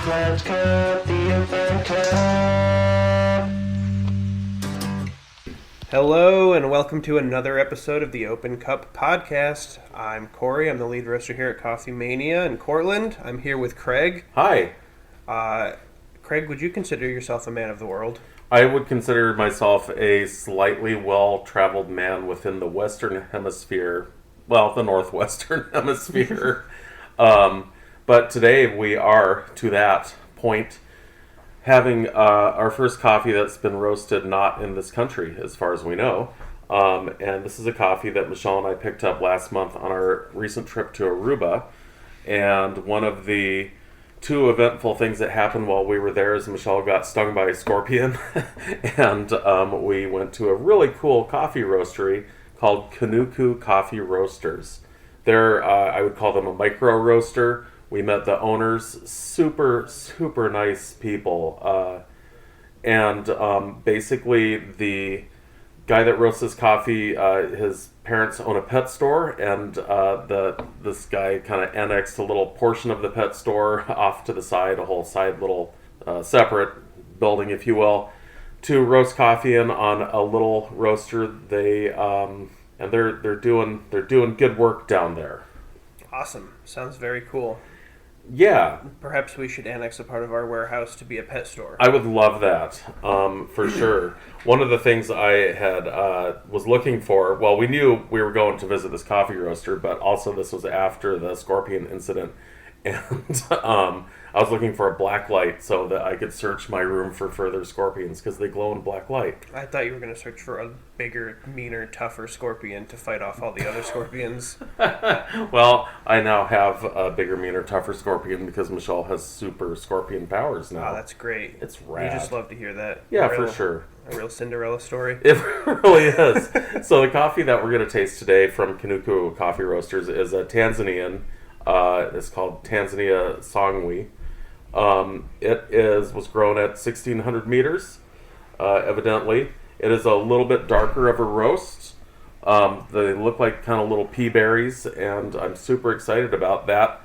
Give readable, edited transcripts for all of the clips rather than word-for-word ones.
Let's cut the open cup. Hello and welcome to another episode of the Open Cup Podcast. I'm Corey. I'm the lead roaster here at Coffee Mania in Cortland. I'm here with Craig. Hi. Craig, would you consider yourself a man of the world? I would consider myself a slightly well-traveled man within the Western Hemisphere. Well, the Northwestern Hemisphere. But today we are, to that point, having our first coffee that's been roasted not in this country, as far as we know. And this is a coffee that Michelle and I picked up last month on our recent trip to Aruba. And one of the two eventful things that happened while we were there is Michelle got stung by a scorpion. And we went to a really cool coffee roastery called Kanuku Coffee Roasters. They're, I would call them a micro roaster. We met the owners, super, super nice people. And basically the guy that roasts his coffee, his parents own a pet store, and this guy kind of annexed a little portion of the pet store off to the side, a whole side little separate building, if you will, to roast coffee in on a little roaster. They're doing good work down there. Awesome. Sounds very cool. Yeah. Perhaps we should annex a part of our warehouse to be a pet store. I would love that, for sure. One of the things I had was looking for, well, we knew we were going to visit this coffee roaster, but also this was after the scorpion incident. And I was looking for a black light so that I could search my room for further scorpions because they glow in black light. I thought you were going to search for a bigger, meaner, tougher scorpion to fight off all the other scorpions. Well, I now have a bigger, meaner, tougher scorpion because Michelle has super scorpion powers now. Oh, that's great. It's rad. You just love to hear that. Yeah, for sure. A real Cinderella story. It really is. So the coffee that we're going to taste today from Kanuku Coffee Roasters is a Tanzanian. It's called Tanzania Songwe. It was grown at 1,600 meters, evidently. It is a little bit darker of a roast. They look like kind of little pea berries, and I'm super excited about that.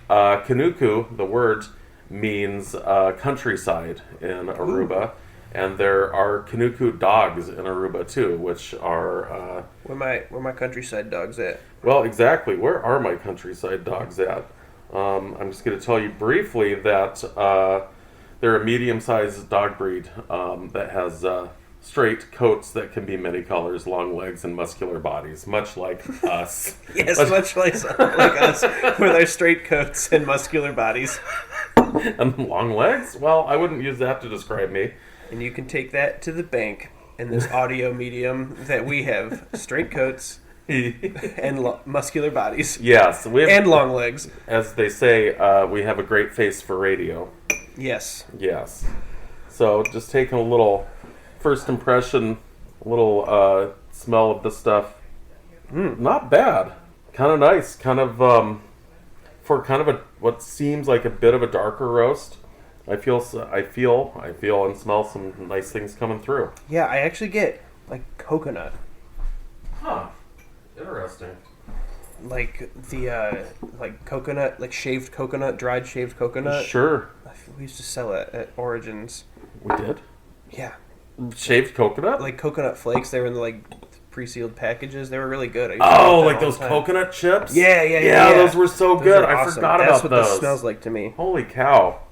Kanuku, the word, means countryside in Aruba. Ooh. And there are Kanuku dogs in Aruba too, which are where my countryside dogs at? Well, exactly. Where are my countryside dogs at? I'm just going to tell you briefly that they're a medium-sized dog breed that has straight coats that can be many colors, long legs, and muscular bodies, much like us. Yes, much like us, with our straight coats and muscular bodies. And long legs? Well, I wouldn't use that to describe me. And you can take that to the bank in this audio medium that we have straight coats and muscular bodies. Yes. And long legs. As they say, we have a great face for radio. Yes. Yes. So just taking a little first impression, a little smell of the stuff. Not bad. Kind of nice. Kind of, for kind of what seems like a bit of a darker roast. I feel and smell some nice things coming through. Yeah, I actually get like coconut. Huh. Interesting. Like the like coconut, like shaved coconut, dried shaved coconut. Sure. We used to sell it at Origins. We did? Yeah. Shaved coconut? Like coconut flakes. They were in the like pre-sealed packages. They were really good. Oh, like those coconut chips? Yeah. Those were so those good. I awesome. Forgot That's about what those. This smells like to me. Holy cow.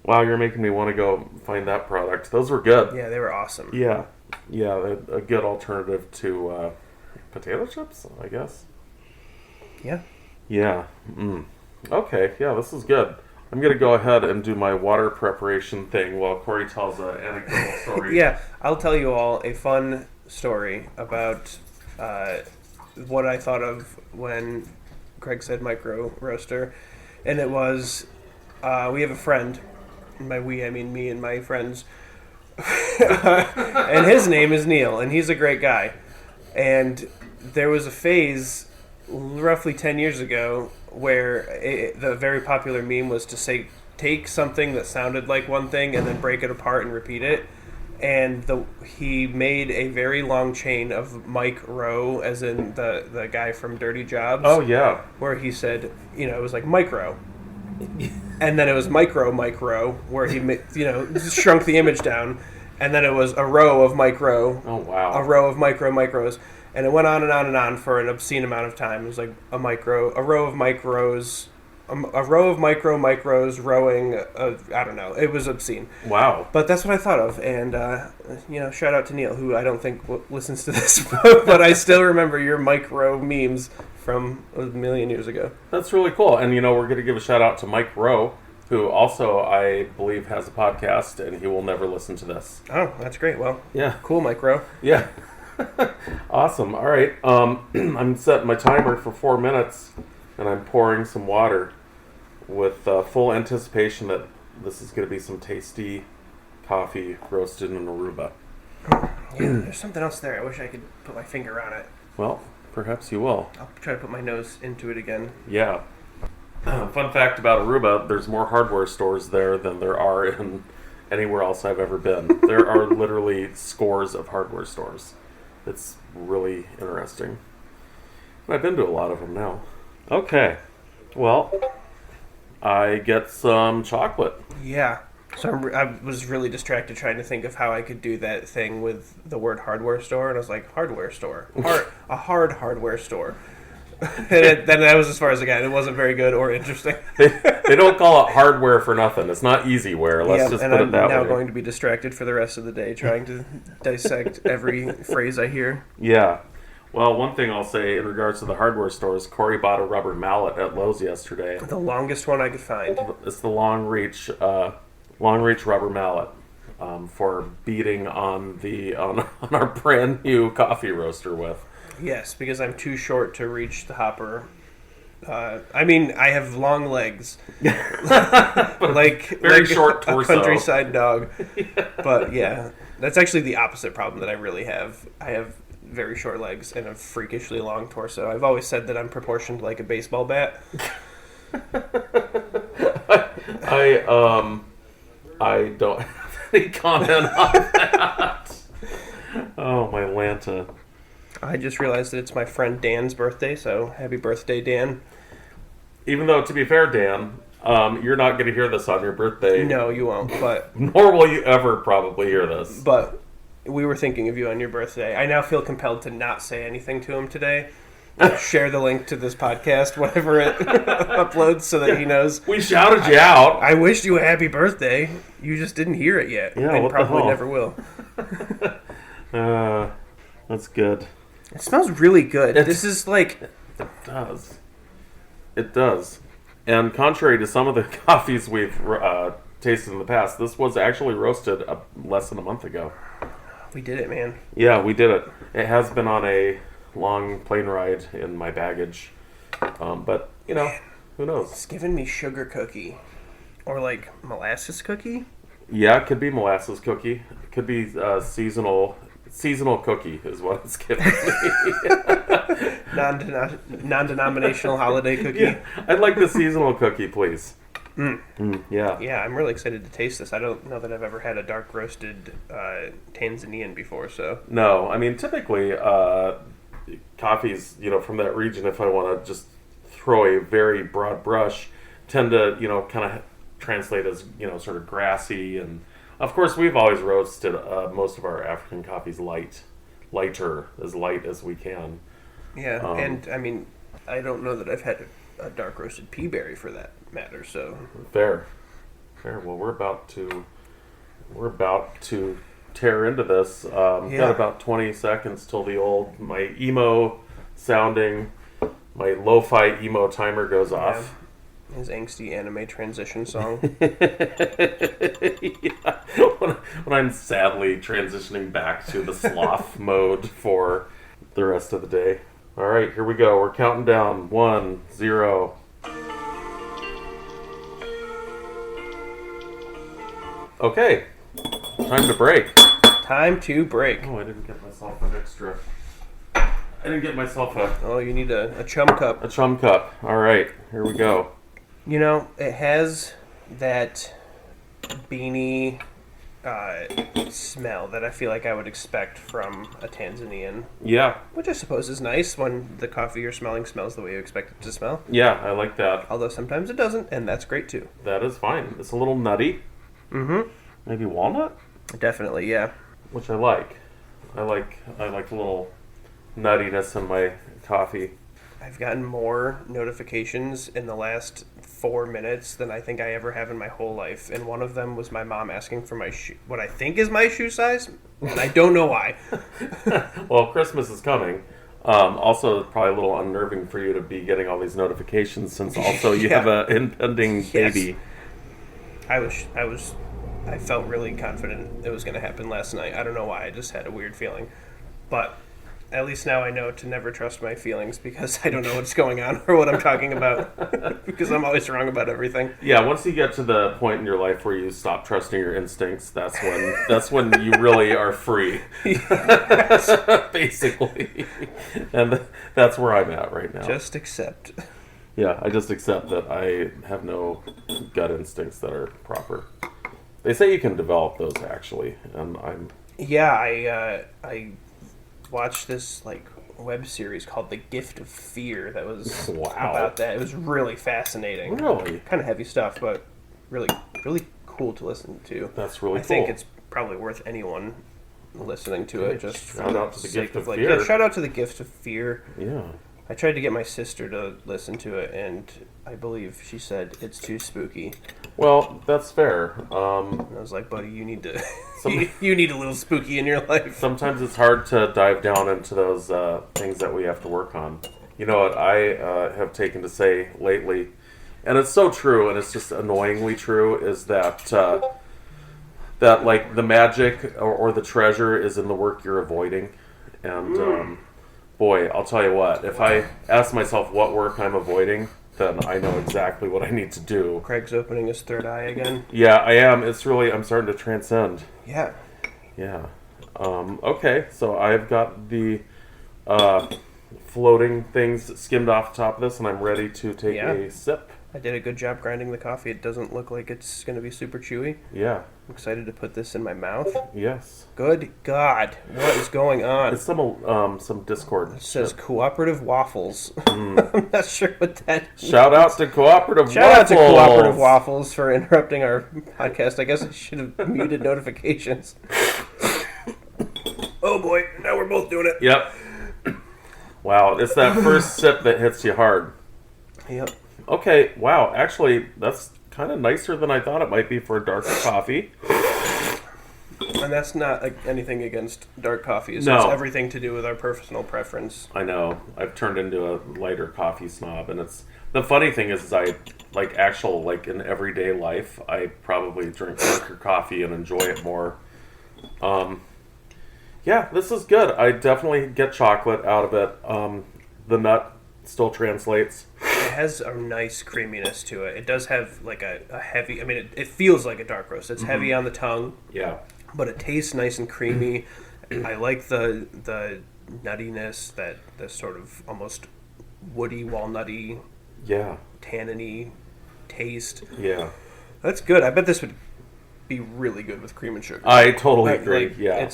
Wow, you're making me want to go find that product. Those were good. Yeah, they were awesome. Yeah, a good alternative to potato chips, I guess. Yeah. Yeah. Okay, yeah, this is good. I'm going to go ahead and do my water preparation thing while Corey tells an anecdotal story. Yeah, I'll tell you all a fun story about what I thought of when Craig said micro roaster. And it was, we have a friend. And by we, I mean me and my friends. And his name is Neil, and he's a great guy. And there was a phase roughly 10 years ago where the very popular meme was to say, take something that sounded like one thing and then break it apart and repeat it. And he made a very long chain of Mike Rowe, as in the guy from Dirty Jobs. Oh, yeah. Where he said, it was like micro. and then it was micro, where he shrunk the image down, and then it was a row of micro. Oh wow. A row of micros, and it went on and on and on for an obscene amount of time. It was like a row of micros. A row of micros rowing. I don't know. It was obscene. Wow. But that's what I thought of, and shout out to Neil, who I don't think listens to this, but I still remember your micro memes from a million years ago. That's really cool. And we're going to give a shout out to Mike Rowe, who also I believe has a podcast, and he will never listen to this. Oh, that's great. Well, yeah, cool, micro. Yeah. Awesome. All right. I'm setting my timer for 4 minutes, and I'm pouring some water with full anticipation that this is going to be some tasty coffee roasted in Aruba. Yeah, there's something else there. I wish I could put my finger on it. Well, perhaps you will. I'll try to put my nose into it again. Yeah. Fun fact about Aruba, there's more hardware stores there than there are in anywhere else I've ever been. There are literally scores of hardware stores. It's really interesting. I've been to a lot of them now. Okay. Well, I get some chocolate. Yeah. So I was really distracted trying to think of how I could do that thing with the word hardware store, and I was like, hardware store. A hard hardware store. Then that was as far as I got. It wasn't very good or interesting. They don't call it hardware for nothing. It's not easyware. Let's just put it that way. I'm now going to be distracted for the rest of the day trying to dissect every phrase I hear. Yeah. Well, one thing I'll say in regards to the hardware stores, Corey bought a rubber mallet at Lowe's yesterday. The longest one I could find. It's the long reach rubber mallet for beating on our brand new coffee roaster with. Yes, because I'm too short to reach the hopper. I have long legs, like short torso, a countryside dog. Yeah. But yeah, that's actually the opposite problem that I really have. I have very short legs and a freakishly long torso. I've always said that I'm proportioned like a baseball bat. I don't have any comment on that. Oh, my Lanta. I just realized that it's my friend Dan's birthday, so happy birthday, Dan. Even though, to be fair, Dan, you're not going to hear this on your birthday. No, you won't, but... Nor will you ever probably hear this. But we were thinking of you on your birthday. I now feel compelled to not say anything to him today. Share the link to this podcast, whatever it uploads, so that he knows. We shouted you out. I wished you a happy birthday. You just didn't hear it yet. Yeah, and what probably the hell? never will. That's good. It smells really good. This is like... It does. It does. And contrary to some of the coffees we've tasted in the past, this was actually roasted less than a month ago. We did it, man. Yeah, we did it. It has been on a long plane ride in my baggage. But, who knows? It's giving me sugar cookie. Or like molasses cookie? Yeah, it could be molasses cookie. It could be seasonal cookie is what it's giving me. Non-denominational holiday cookie. Yeah, I'd like the seasonal cookie, please. Yeah. Yeah, I'm really excited to taste this. I don't know that I've ever had a dark roasted Tanzanian before, so. No, I mean, typically, coffees, from that region, if I want to just throw a very broad brush, tend to, kind of translate as, sort of grassy. And, of course, we've always roasted most of our African coffees lighter, as light as we can. Yeah, and, I mean, I don't know that I've had a dark roasted pea berry for that matter, so. Fair. Well, we're about to tear into this. Got about 20 seconds till my emo sounding, my lo-fi emo timer goes off. His angsty anime transition song. Yeah. When I'm sadly transitioning back to the sloth mode for the rest of the day. All right, here we go. We're counting down. 1, 0. Okay, time to break. Time to break. Oh, I didn't get myself an extra. I didn't get myself Oh, you need a chum cup. a chum cup. All right, here we go. It has that beanie smell that I feel like I would expect from a Tanzanian, Yeah, which I suppose is nice when the coffee you're smelling smells the way you expect it to smell. yeah, I like that. Although sometimes it doesn't, and that's great too. That is fine. It's a little nutty. Mm-hmm. Maybe walnut, Definitely, yeah. which I like. I like a little nuttiness in my coffee. I've gotten more notifications in the last 4 minutes than I think I ever have in my whole life, and one of them was my mom asking for my what I think is my shoe size, and I don't know why. Well, Christmas is coming. Also, probably a little unnerving for you to be getting all these notifications since also you Yeah. have an impending Yes. baby. I felt really confident it was going to happen last night. I don't know why. I just had a weird feeling, but at least now I know to never trust my feelings because I don't know what's going on or what I'm talking about because I'm always wrong about everything. Yeah, once you get to the point in your life where you stop trusting your instincts, that's when you really are free. Basically. And that's where I'm at right now. Just accept. Yeah, I just accept that I have no gut instincts that are proper. They say you can develop those actually, and I'm Yeah, I watched this like web series called The Gift of Fear that was Wow. about that. It was really fascinating. Really? Kind of heavy stuff, but really cool to listen to. That's really I think cool. it's probably worth anyone listening to it. Just Shout for out to The sake Gift of like, Fear. Yeah, shout out to The Gift of Fear. yeah. I tried to get my sister to listen to it, and I believe she said it's too spooky. Well, that's fair. And I was like, buddy, you need to Some- you need a little spooky in your life. Sometimes it's hard to dive down into those things that we have to work on. You know what I have taken to say lately, and it's so true, and it's just annoyingly true, is that that like the magic or the treasure is in the work you're avoiding. And boy, I'll tell you what, if I ask myself what work I'm avoiding, then I know exactly what I need to do. Craig's opening his third eye again. Yeah, I am. It's really, I'm starting to transcend. Yeah. Yeah. Okay, so I've got the floating things skimmed off the top of this, and I'm ready to take Yeah. a sip. I did a good job grinding the coffee. It doesn't look like it's going to be super chewy. Yeah. I'm excited to put this in my mouth. Yes. Good God, what is going on? It's some Discord. It says cooperative waffles. I'm not sure what that Shout out to Cooperative Shout out to Waffles. Cooperative Waffles for interrupting our podcast. I guess I should have muted notifications. Oh boy, now we're both doing it. Yep. Wow, it's that first sip that hits you hard. Yep. Okay, wow, actually, that's kind of nicer than I thought it might be for a darker coffee. And that's not anything against dark coffee. It's No. everything to do with our personal preference. I know. I've turned into a lighter coffee snob, and it's the funny thing is I like in everyday life I probably drink darker coffee and enjoy it more. Yeah, this is good. I definitely get chocolate out of it. The nut still translates. It has a nice creaminess to it. It does have like a heavy. I mean, it feels like a dark roast. It's heavy on the tongue, Yeah. but it tastes nice and creamy. I like the nuttiness, the sort of almost woody, walnutty, Yeah. tanniny taste. Yeah. That's good. I bet this would be really good with cream and sugar. I totally Like- agree. like, Yeah.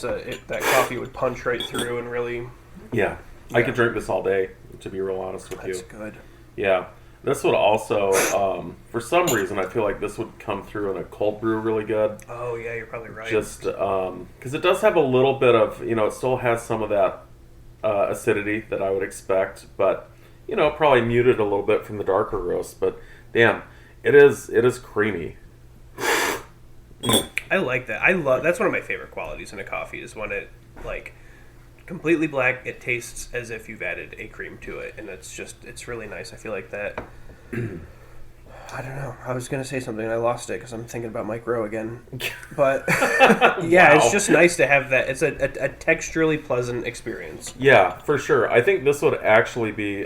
that coffee would punch right through and really. Yeah. I could drink this all day, to be real honest with That's you. good. Yeah. This would also, for some reason, I feel like this would come through in a cold brew really good. Oh yeah, you're probably right. Just because it does have a little bit of, it still has some of that acidity that I would expect, but, probably muted a little bit from the darker roast. But, damn, it is creamy. I like that. That's one of my favorite qualities in a coffee is when it like completely black. It tastes as if you've added a cream to it, and it's really nice. I feel like that. I don't know. I was gonna say something and I lost it because I'm thinking about Mike Rowe again. But yeah, Wow. it's just nice to have that. It's a texturally pleasant experience. Yeah, for sure. I think this would actually be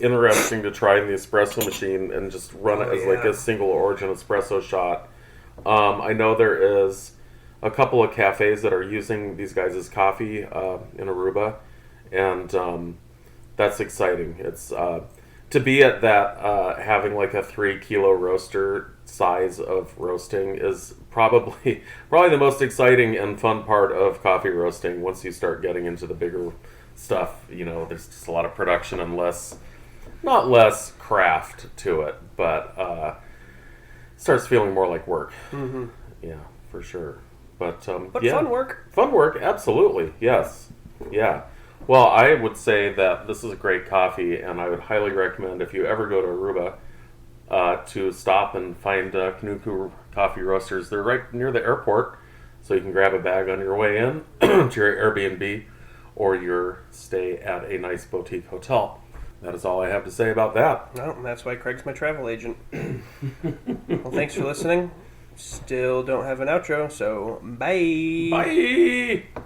interesting to try in the espresso machine and just run it as like yeah. a single origin espresso shot. I know there is a couple of cafes that are using these guys' coffee in Aruba, and that's exciting. It's to be at that having like a 3 kilo roaster size of roasting is probably the most exciting and fun part of coffee roasting. Once you start getting into the bigger stuff, there's just a lot of production and not less craft to it, but starts feeling more like work. Mm-hmm. Yeah, for sure. But yeah. Fun work. Fun work, absolutely. Yes. Yeah. Well, I would say that this is a great coffee, and I would highly recommend if you ever go to Aruba to stop and find Kanuku Coffee Roasters. They're right near the airport, so you can grab a bag on your way in to your Airbnb or your stay at a nice boutique hotel. That is all I have to say about that. No, that's why Craig's my travel agent. Well, thanks for listening. Still don't have an outro, so bye. Bye.